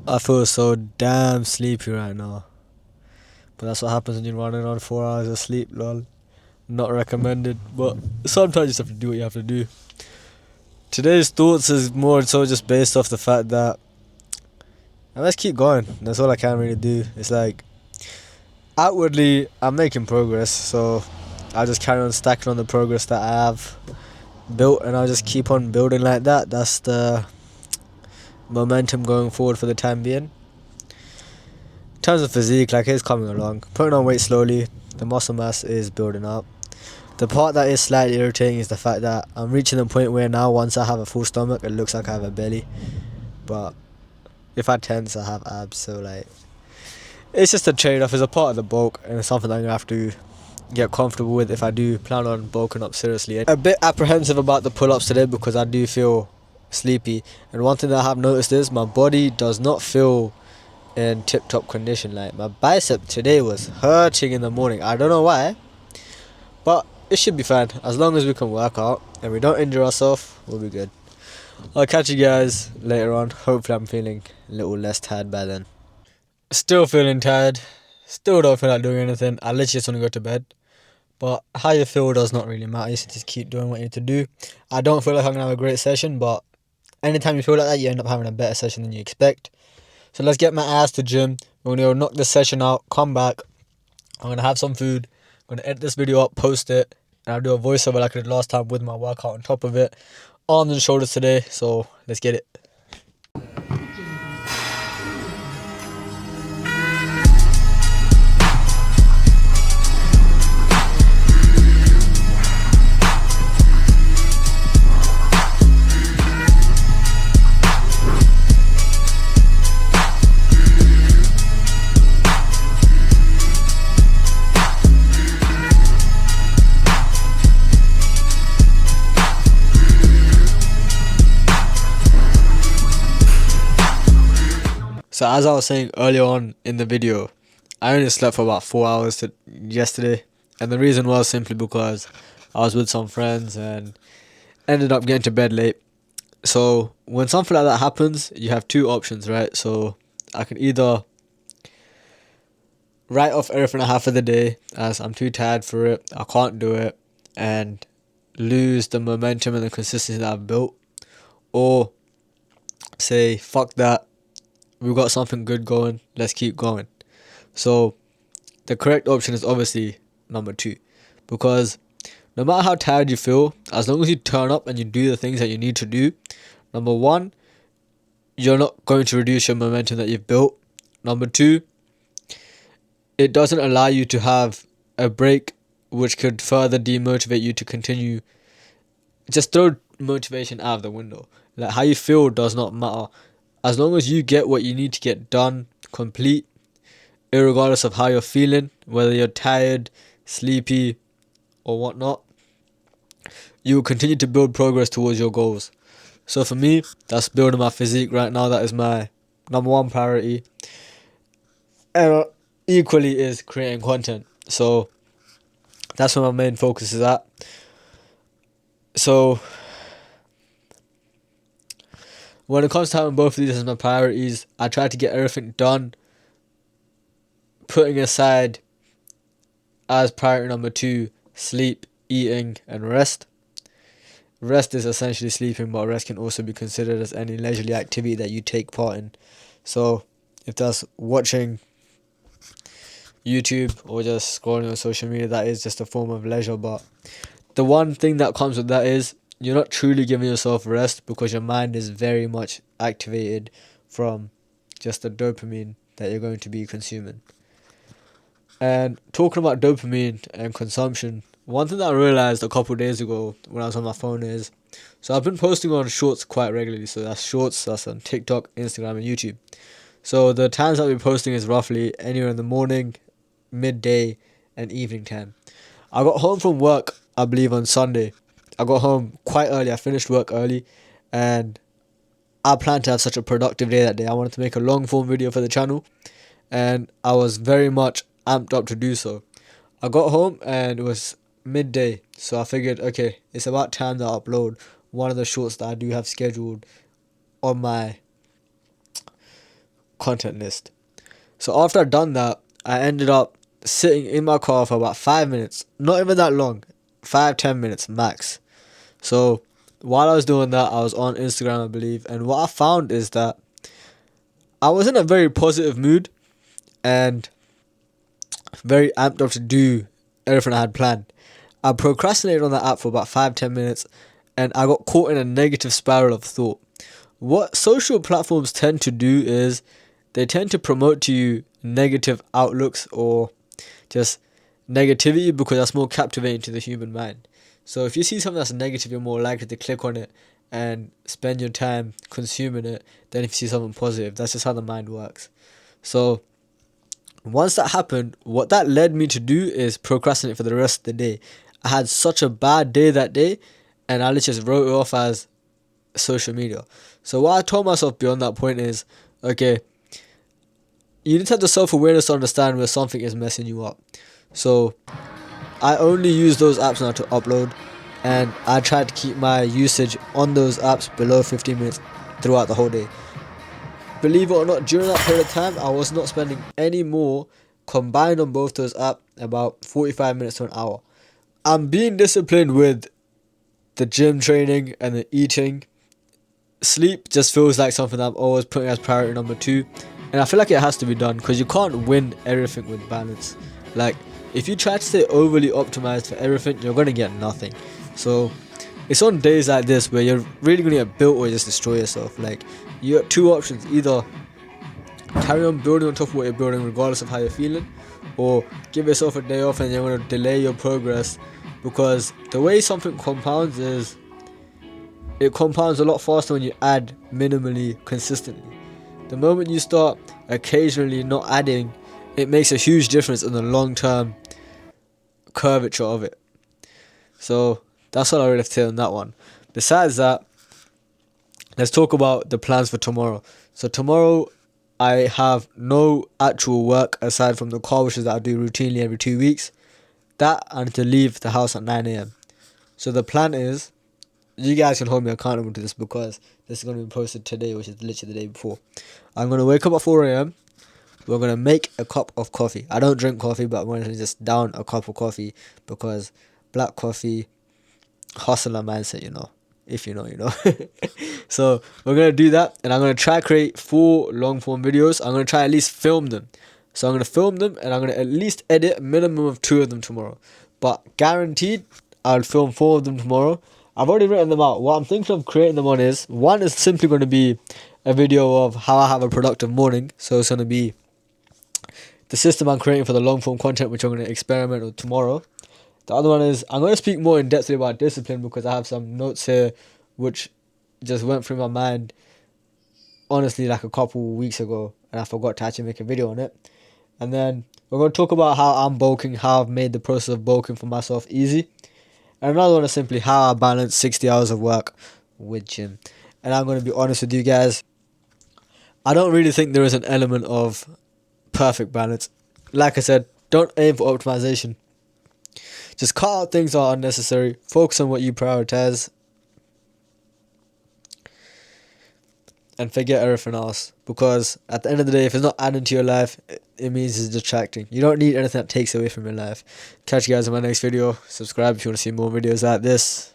I feel so damn sleepy right now. But that's what happens when you're running on 4 hours of sleep, lol. Not recommended, but sometimes you just have to do what you have to do. Today's thoughts is more so just based off the fact that let's keep going. That's all I can really do. It's like outwardly I'm making progress, so I'll just carry on stacking on the progress that I have built and I'll just keep on building like that. That's the momentum going forward for the time being. In terms of physique, like it's coming along. Putting on weight slowly, the muscle mass is building up. The part that is slightly irritating is the fact that I'm reaching the point where now once I have a full stomach, it looks like I have a belly. But if I tense, I have abs. So like, it's just a trade-off. It's a part of the bulk, and it's something that I'm gonna have to get comfortable with if I do plan on bulking up seriously. A bit apprehensive about the pull-ups today because I do feel sleepy. And one thing that I have noticed is my body does not feel in tip-top condition. Like my bicep today was hurting in the morning. I don't know why, but it should be fine as long as we can work out and we don't injure ourselves. We'll be good. I'll catch you guys later on. Hopefully I'm feeling a little less tired by then. Still feeling tired. Still don't feel like doing anything. I literally just want to go to bed. But how you feel does not really matter. You just keep doing what you need to do. I don't feel like I'm going to have a great session, but anytime you feel like that, you end up having a better session than you expect. So let's get my ass to gym. We're going to knock this session out, come back. I'm going to have some food. I'm going to edit this video up, post it. And I'll do a voiceover like I did last time with my workout on top of it. Arms and shoulders today. So let's get it. So as I was saying earlier on in the video, I only slept for about 4 hours yesterday, and the reason was simply because I was with some friends and ended up getting to bed late. So when something like that happens, you have two options, right? So I can either write off everything I have for the day as I'm too tired for it, I can't do it, and lose the momentum and the consistency that I've built, or say fuck that, we've got something good going, let's keep going. So the correct option is obviously number two, because no matter how tired you feel, as long as you turn up and you do the things that you need to do, number one, you're not going to reduce your momentum that you've built. Number two, it doesn't allow you to have a break which could further demotivate you to continue. Just throw motivation out of the window. Like how you feel does not matter. As long as you get what you need to get done, complete, irregardless of how you're feeling, whether you're tired, sleepy, or whatnot, you will continue to build progress towards your goals. So for me, that's building my physique right now. That is my number one priority. And equally is creating content. So that's where my main focus is at. So when it comes to having both of these as my priorities, I try to get everything done, putting aside as priority number two sleep, eating, and rest. Rest is essentially sleeping, but rest can also be considered as any leisurely activity that you take part in. So if that's watching YouTube or just scrolling on social media, that is just a form of leisure. But the one thing that comes with that is you're not truly giving yourself rest because your mind is very much activated from just the dopamine that you're going to be consuming. And talking about dopamine and consumption, one thing that I realized a couple of days ago when I was on my phone is, so I've been posting on shorts quite regularly. So that's shorts, that's on TikTok, Instagram, and YouTube. So the times I'll be posting is roughly anywhere in the morning, midday, and evening time. I got home from work, I believe on Sunday. I got home quite early. I finished work early, and I planned to have such a productive day that day. I wanted to make a long form video for the channel, and I was very much amped up to do so. I got home and it was midday, so I figured, okay, it's about time to upload one of the shorts that I do have scheduled on my content list. So after I'd done that, I ended up sitting in my car for about 5 minutes. Not even that long. 5-10 minutes max. So while I was doing that, I was on Instagram, I believe. And what I found is that I was in a very positive mood and very amped up to do everything I had planned. I procrastinated on that app for about 5-10 minutes and I got caught in a negative spiral of thought. What social platforms tend to do is they tend to promote to you negative outlooks or just negativity because that's more captivating to the human mind. So if you see something that's negative, you're more likely to click on it and spend your time consuming it than if you see something positive. That's just how the mind works. So once that happened, what that led me to do is procrastinate for the rest of the day. I had such a bad day that day and I literally just wrote it off as social media. So what I told myself beyond that point is, okay, you need to have the self-awareness to understand where something is messing you up. So I only use those apps now to upload, and I try to keep my usage on those apps below 15 minutes throughout the whole day. Believe it or not, during that period of time, I was not spending any more combined on both those apps about 45 minutes to an hour. I'm being disciplined with the gym training and the eating. Sleep just feels like something I'm always putting as priority number 2. And I feel like it has to be done because you can't win everything with balance. Like, if you try to stay overly optimized for everything, you're going to get nothing. So, it's on days like this where you're really going to get built or just destroy yourself. Like, you got 2 options. Either carry on building on top of what you're building regardless of how you're feeling, or give yourself a day off and you're going to delay your progress. Because the way something compounds is, it compounds a lot faster when you add minimally consistently. The moment you start occasionally not adding, it makes a huge difference in the long-term curvature of it. So that's all I really have to say on that one. Besides that, let's talk about the plans for tomorrow. So tomorrow I have no actual work aside from the car washes that I do routinely every 2 weeks. That I need to leave the house at 9 a.m. So the plan is, you guys can hold me accountable to this because this is going to be posted today, which is literally the day before. I'm going to wake up at 4 a.m. We're going to make a cup of coffee. I don't drink coffee, but I'm going to just down a cup of coffee because black coffee, hustler mindset, you know. If you know, you know. So we're going to do that and I'm going to try create 4 long form videos. I'm going to try at least film them. So I'm going to film them and I'm going to at least edit a minimum of 2 of them tomorrow. But guaranteed, I'll film 4 of them tomorrow. I've already written them out. What I'm thinking of creating them on is, one is simply going to be a video of how I have a productive morning. So it's going to be the system I'm creating for the long form content, which I'm going to experiment with tomorrow. The other one is, I'm going to speak more in depth about discipline because I have some notes here which just went through my mind honestly like a couple weeks ago and I forgot to actually make a video on it. And then we're going to talk about how I'm bulking, how I've made the process of bulking for myself easy. And another one is simply how I balance 60 hours of work with gym. And I'm going to be honest with you guys, I don't really think there is an element of perfect balance. Like I said, don't aim for optimization. Just cut out things that are unnecessary. Focus on what you prioritize. And forget everything else. Because at the end of the day, if it's not adding to your life, it means it's distracting. You don't need anything that takes away from your life. Catch you guys in my next video. Subscribe if you want to see more videos like this.